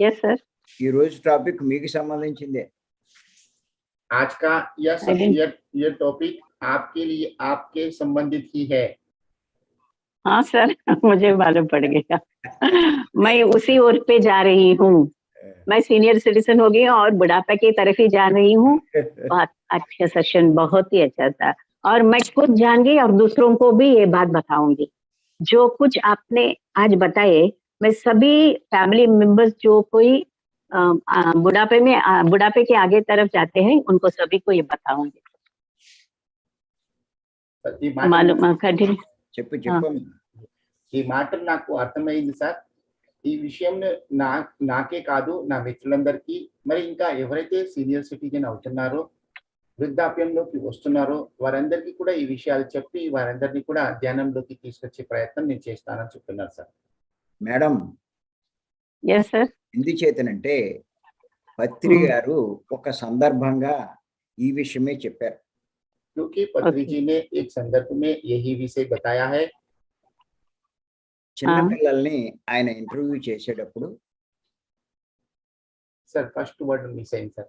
yes sir. ఈ రోజు టాపిక్ మీకు సంబంధించిందే. आज का यह टॉपिक आपके लिए आपके संबंधित ही है। हाँ सर, मुझे मालूम पड़ गया। मैं उसी ओर पे जा रही हूँ। मैं सीनियर सिटीजन हो गई हूँ और बुढ़ापा की तरफ ही जा रही हूँ। बहुत अच्छा सेशन, बहुत ही अच्छा था और मैं खुद जान गई और दूसरों को भी ये बात बताऊंगी। जो कुछ आपने आज बताए, मैं सभी फैमिली मेंबर्स जो कोई बुढ़ापे के आगे तरफ जाते हैं उनको सभी को ये बताऊंगी। मालूम कंटिन्यू। చెప్పు. ఈ మాటలు నాకు అర్థమైంది సార్. ఈ విషయం నాకే కాదు, నా మిత్రులందరికీ, మరి ఇంకా ఎవరైతే సీనియర్ సిటిజన్ అవుతున్నారో, వృద్ధాప్యంలోకి వస్తున్నారో వారందరికీ కూడా ఈ విషయాలు చెప్పి వారందరినీ కూడా ధ్యానంలోకి తీసుకొచ్చే ప్రయత్నం నేను చేస్తానని చెప్తున్నారు సార్. Madam, yes sir. ఎందుచేతనంటే పత్రి గారు ఒక సందర్భంగా ఈ విషయమే చెప్పారు. क्योंकि पत्री जी ने एक संदर्भ में यही विषय बताया है। చిన్నపిల్లల్ని ఆయన ఇంటర్వ్యూ చేసేటప్పుడు सर फर्स्ट वर्ड मिस है सर।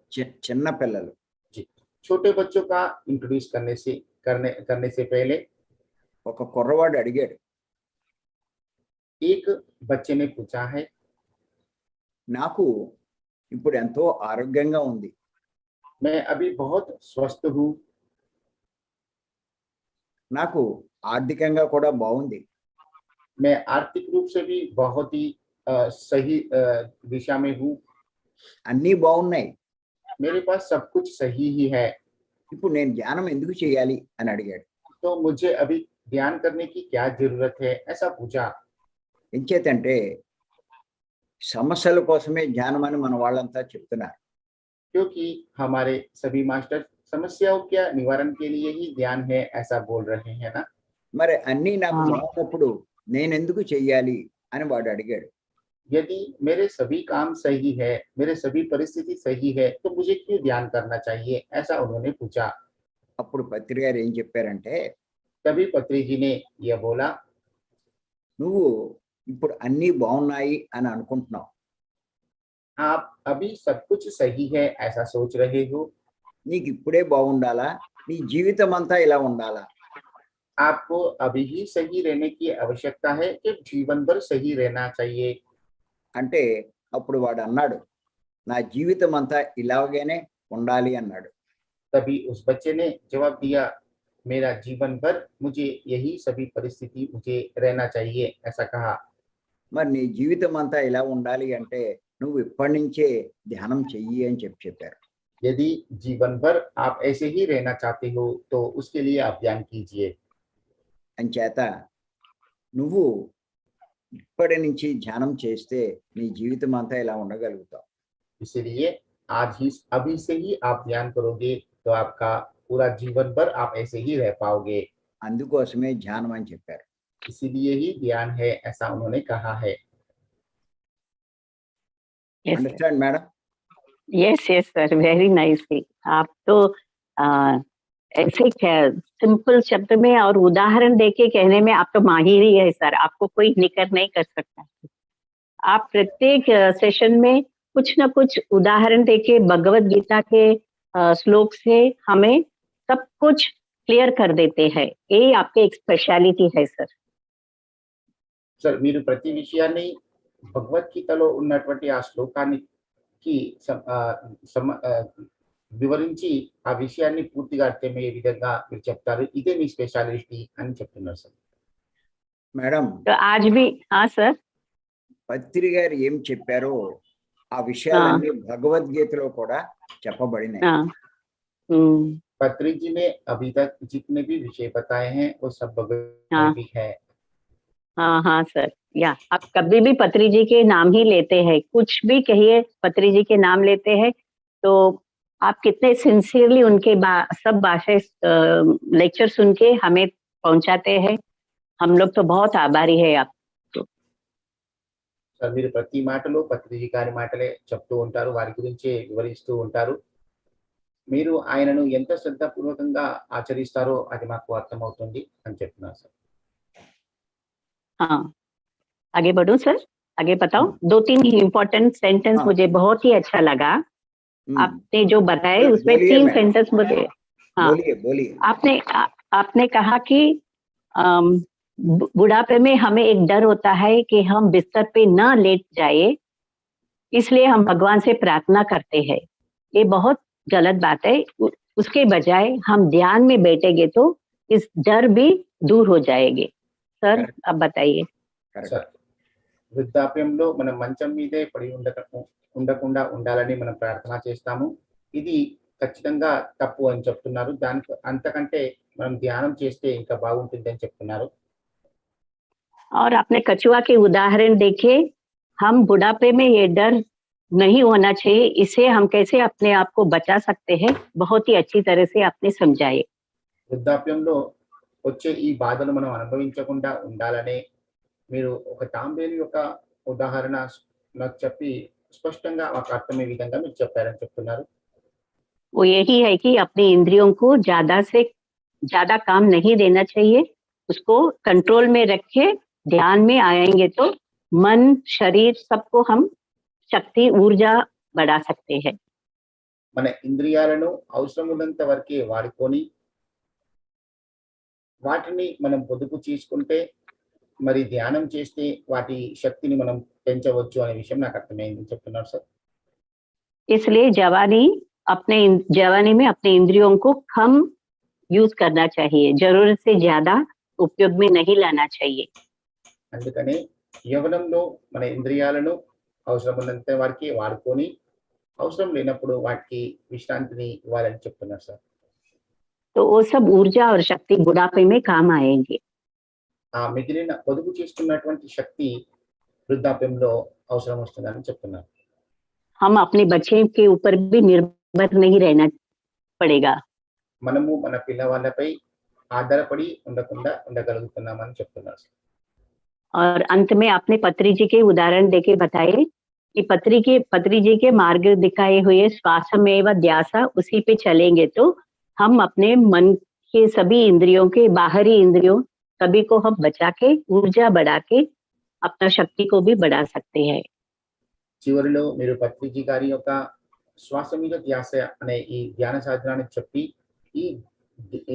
చిన్న పిల్లలు जी, छोटे बच्चों का इंट्रोड्यूस करने से पहले ఒక కుర్రవాడు అడిగాడు, एक बच्चे ने पूछा है, నాకు ఇప్పుడు ఎంతో ఆరోగ్యంగా ఉంది, मैं अभी बहुत स्वस्थ हूँ, నాకు ఆర్థికంగా కూడా బాగుంది, मैं आर्थिक रूप से भी बहुत ही सही दिशा में हूँ, అన్నీ బాగున్నాయి, मेरे पास सब कुछ सही ही है, ఇప్పుడు నేను ధ్యానం ఎందుకు చేయాలి అని అడిగాడు. तो मुझे अभी ध्यान करने की क्या जरूरत है, ऐसा पूछा। ఎంచేతంటే సమస్యల కోసమే ధ్యానం అని మన వాళ్ళంతా చెప్తున్నారు. क्योंकि हमारे सभी मास्टर समस्याओं के निवारण के लिए ही ध्यान है ऐसा बोल रहे हैं ना। మరి అన్నీ నాకు బాగున్నప్పుడు నేను ఎందుకు చెయ్యాలి అని వాడు అడిగాడు. यदि मेरे सभी काम सही है, मेरे सभी परिस्थिति सही है, तो मुझे क्यों ध्यान करना चाहिए, ऐसा उन्होंने पूछा। అప్పుడు పత్రి గారు ఏం చెప్పారంటే, तभी पत्री जी ने यह बोला, నువ్వు ఇప్పుడు అన్నీ బాగున్నాయి అని అనుకుంటున్నావు. आप अभी सब कुछ सही है ऐसा सोच रहे हो, నీకు ఇప్పుడే బాగుండాలా, నీ జీవితం అంతా ఇలా ఉండాలా? आपको अभी ही सही रहने की आवश्यकता है कि जीवन भर सही रहना चाहिए। అంటే అప్పుడు వాడు అన్నాడు, నా జీవితం అంతా ఇలాగేనే ఉండాలి అన్నాడు. तभी उस बच्चे ने जवाब दिया, मेरा जीवन भर मुझे यही सभी परिस्थिति मुझे रहना चाहिए, ऐसा कहा। మరి నీ జీవితం అంతా ఇలా ఉండాలి అంటే నువ్వు ఇప్పటి నుంచే ధ్యానం చెయ్యి అని చెప్పారు. यदि जीवन भर आप ऐसे ही रहना चाहते हो तो उसके लिए आप ध्यान कीजिए। అంచేత నువ్వు ఇప్పటి నుంచి ధ్యానం చేస్తే నీ జీవితం అంతా ఇలా ఉండగలుగుతావు. इसलिए आज ही अभी से ही आप ध्यान करोगे तो आपका पूरा जीवन भर आप ऐसे ही रह पाओगे। అందుకోసమే ధ్యానం అని చెప్పారు. इसीलिए ही ध्यान है, ऐसा उन्होंने कहा है। Yes, sir. Understand madam? Yes, yes, sir. Very nicely. आप तो ऐसे सिंपल शब्द में और उदाहरण देके कहने में आप तो माहिर ही है सर, आपको कोई निकर नहीं कर सकता। आप प्रत्येक सेशन में कुछ ना कुछ उदाहरण देके भगवत गीता के श्लोक से हमें सब कुछ क्लियर कर देते हैं। ये आपके एक स्पेशलिटी है सर। సార్, మీరు ప్రతి విషయాన్ని భగవద్గీతలో ఉన్నటువంటి ఆ శ్లోకానికి వివరించి ఆ విషయాన్ని పూర్తిగా అర్థమయ్యే విధంగా మీరు చెప్తారు. ఇదే మీ స్పెషాలిటీ అని చెప్తున్నారు సార్. మేడం, तो आज भी हाँ सर, పత్రి గారు ఏం చెప్పారో ఆ విషయాలన్నీ భగవద్గీతలో కూడా చెప్పబడినాయి. हाँ हम्म, पत्री जी ने अभी तक जितने भी विषय बताए हैं वो सब भगवत हाँ भी है। हाँ हाँ सर, या आप कभी भी पत्री जी के नाम ही लेते हैं, कुछ भी कहिए पत्री जी के नाम लेते हैं, तो आप कितने सिंसियरली उनके सब भाषा लेक्चर सुन के हमें पहुंचाते हैं। हम लोग तो बहुत आभारी है आप। సార్, మీరు ప్రతి మాటలో పత్రి జీ గారి మాటలే చెప్తూ ఉంటారు, వారి గురించి వివరిస్తూ ఉంటారు. మీరు ఆయనను ఎంత శ్రద్ధపూర్వకంగా ఆచరిస్తారో అది మాకు అర్థమవుతుంది అని చెప్తున్నారు సార్. हाँ आगे बढ़ूं सर, आगे बताओ। 2-3 इम्पोर्टेंट सेंटेंस हाँ। मुझे बहुत ही अच्छा लगा। आपने जो बताए तो उसमें बोलिए 3 मैम। सेंटेंस मुझे, हाँ बोलिए बोलिए। आपने कहा कि बुढ़ापे में हमें एक डर होता है कि हम बिस्तर पे न लेट जाए, इसलिए हम भगवान से प्रार्थना करते हैं। ये बहुत गलत बात है। उसके बजाय हम ध्यान में बैठेंगे तो इस डर भी दूर हो जाएंगे। सर अब बताइए। సార్, వృద్ధాప్యంలో మనం మంచం మీదే పడి ఉండకుండా ఉండాలని మనం ప్రార్థన చేస్తాము. ఇది ఖచ్చితంగా తప్పు అని చెప్తున్నారు. దానికి అంతకంటే మనం ధ్యానం చేస్తే ఇంకా బాగుంటుంది అని చెప్తున్నారు. और आपने कछुआ के उदाहरण देखे, हम बुढ़ापे में ये डर नहीं होना चाहिए, इसे हम कैसे अपने आप को बचा सकते हैं, बहुत ही अच्छी तरह से आपने समझाए। వృద్ధాప్యంలో వచ్చే ఈ బాధలు మనం అనుభవించకుండా ఉండాలనే మీరు ఒక తాంబేలు యొక్క ఉదాహరణ నాకు చెప్పి స్పష్టంగా మాకు అర్థమయ్యే విధంగా మీరు చెప్పారని చెప్తున్నారు. वो यही है कि अपनी इंद्रियों को ज्यादा से ज्यादा काम नहीं देना चाहिए, उसको कंट्रोल में रखे, ध्यान में आएंगे तो मन शरीर सबको हम शक्ति ऊर्जा बढ़ा सकते हैं। మన ఇంద్రియాలను అవసరం ఉన్నంత వరకే వాడుకొని వాటిని మనం పొదుపు చేసుకుంటే మరి ధ్యానం చేస్తే వాటి శక్తిని మనం పెంచవచ్చు అనే విషయం నాకు అర్థమైంది చెప్తున్నారు సార్. इसलिए जवानी में अपने इंद्रियों को कम यूज करना चाहिए, जरूरत से ज्यादा उपयोग में नहीं लाना चाहिए। అందుకనే యవ్వనంలో మన ఇంద్రియాలను అవసరం ఉన్నంత వరకే వాడుకొని అవసరం లేనప్పుడు వాటికి విశ్రాంతిని ఇవ్వాలని చెప్తున్నారు సార్. तो वो सब ऊर्जा और शक्ति बुढ़ापे में काम आएंगे। ఆ మిగిలిన పొదుపు చేసుకున్నటువంటి శక్తి వృద్ధాప్యంలో అవసరం వస్తుందని చెప్తున్నారు. हम अपने बच्चे के ऊपर भी निर्भर नहीं रहना पड़ेगा। మనము మన పిల్లవాళ్ళపై ఆధారపడి ఉండకుండా ఉండగలుగుతున్నామని చెప్తున్నారు. और अंत में आपने पत्री जी के उदाहरण देके बताए कि पत्री जी के मार्ग दिखाए हुए श्वासमेव ध्यासा, उसी पे चलेंगे तो हम अपने मन के सभी इंद्रियों के बाहरी इंद्रियों सभी को हम बचा के ऊर्जा बढ़ा के अपना शक्ति को भी बढ़ा सकते हैं। చివరిలో మీరు పత్రిజీ గారి యొక్క శ్వాస మీద ధ్యాస అనే ఈ ధ్యాన సాధనాన్ని చెప్పి ఈ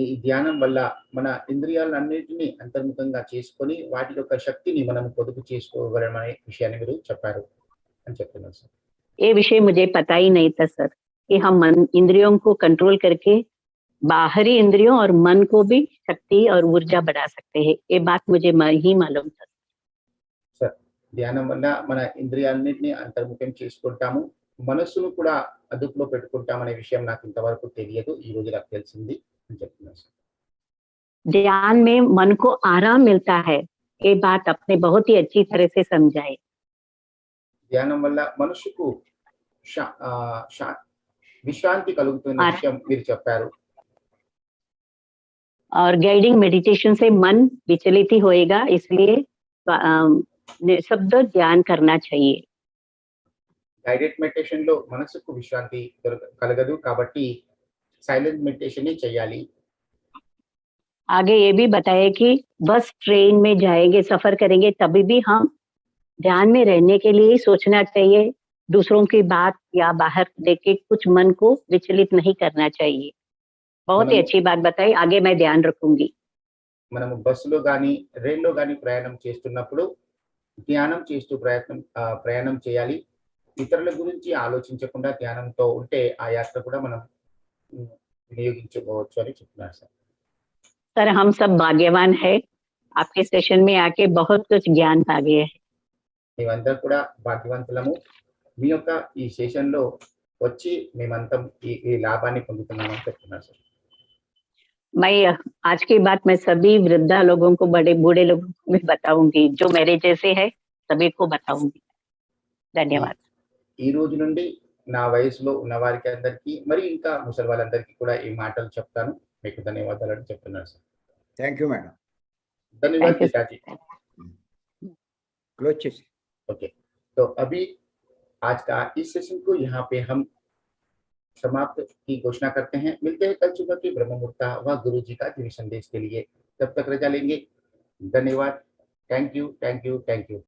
ఈ ధ్యానం వల్ల మన ఇంద్రియాలన్నిటినీ అంతర్ముఖంగా చేసుకొని వాటి యొక్క శక్తిని మనం పొదుపు చేసుకోగలమనే విషయాన్ని మీరు చెప్పారు అని చెప్తున్నారు సార్. ये विषय मुझे पता ही नहीं था सर कि हम मन इंद्रियों को कंट्रोल करके बाहरी इंद्रियों और मन को भी शक्ति और ऊर्जा बढ़ा सकते हैं। ये बात मुझे ही मालूम था। సార్ ధ్యానం వల్ల మన ఇంద్రియాలన్నిటినీ అంతర్ముఖం చేసుకుంటాము, మనస్సును కూడా అదుపులో పెట్టుకుంటామనే విషయం నాకు ఇంతవరకు తెలియదు, ఈ రోజు నాకు తెలిసింది అని చెప్తున్నాను సార్. ध्यान में मन को आराम मिलता है, ये बात आपने बहुत ही अच्छी तरह से समझाई। ధ్యానం వల్ల మనసుకు విశ్రాంతి కలుగుతున్న విషయం మీరు చెప్పారు. और गाइडिंग मेडिटेशन से मन विचलित ही होएगा, इसलिए शब्द ध्यान करना चाहिए। గైడెడ్ మెడిటేషన్ లో మనసుకు విశ్రాంతి కలగదు కాబట్టి సైలెంట్ మెడిటేషన్ చేయాలి. आगे ये भी बताए कि बस ट्रेन में जाएंगे, सफर करेंगे, तभी भी हम ध्यान में रहने के लिए ही सोचना चाहिए, दूसरों की बात या बाहर देख के कुछ मन को विचलित नहीं करना चाहिए। बहुत ही अच्छी बात बताई, आगे मैं ध्यान रखूंगी। మనము బస్సులో గాని రైల్లో గాని ప్రయాణం చేస్తున్నప్పుడు ధ్యానం చేస్తూ ప్రయాణం చేయాలి. ఇతరుల గురించి ఆలోచించకుండా ధ్యానంతో ఉంటే ఆ యాత్ర కూడా మనం వినియోగించుకోవచ్చు అని చెప్తున్నారు సార్. सर हम सब भाग्यवान है, आपके सेशन में आके बहुत कुछ ज्ञान पा गए हैं। మేమందరం కూడా భాగ్యవంతులము, మీ యొక్క ఈ సెషన్ లో వచ్చి మేమంతా ఈ లాభాన్ని పొందుతున్నామని చెప్తున్నారు సార్. मैं आज की बात मैं सभी वृद्धा लोगों को, बड़े बूढ़े लोगों को भी बताऊंगी, जो मेरे जैसे है सभी को बताऊंगी। धन्यवाद। ఈ రోజు నుండి నా వయసులో ఉన్న వారికి అందరికీ మరి ఇంకా ముసలి వాళ్ళందరికీ కూడా ఈ మాటలు చెప్తాను. మీకు ధన్యవాదాలు అని చెప్తున్నాను సార్. Thank you madam. धन्यवाद Thank you, पिताजी. क्लोज చేసి. ओके, तो अभी आज का इस सेशन को यहाँ पे हम समाप्त की घोषणा करते हैं। मिलते हैं कल सुबह की ब्रह्म मुहूर्त व गुरु जी का दिव्य संदेश के लिए। तब तक रजा लेंगे। धन्यवाद। Thank you, thank you, thank you.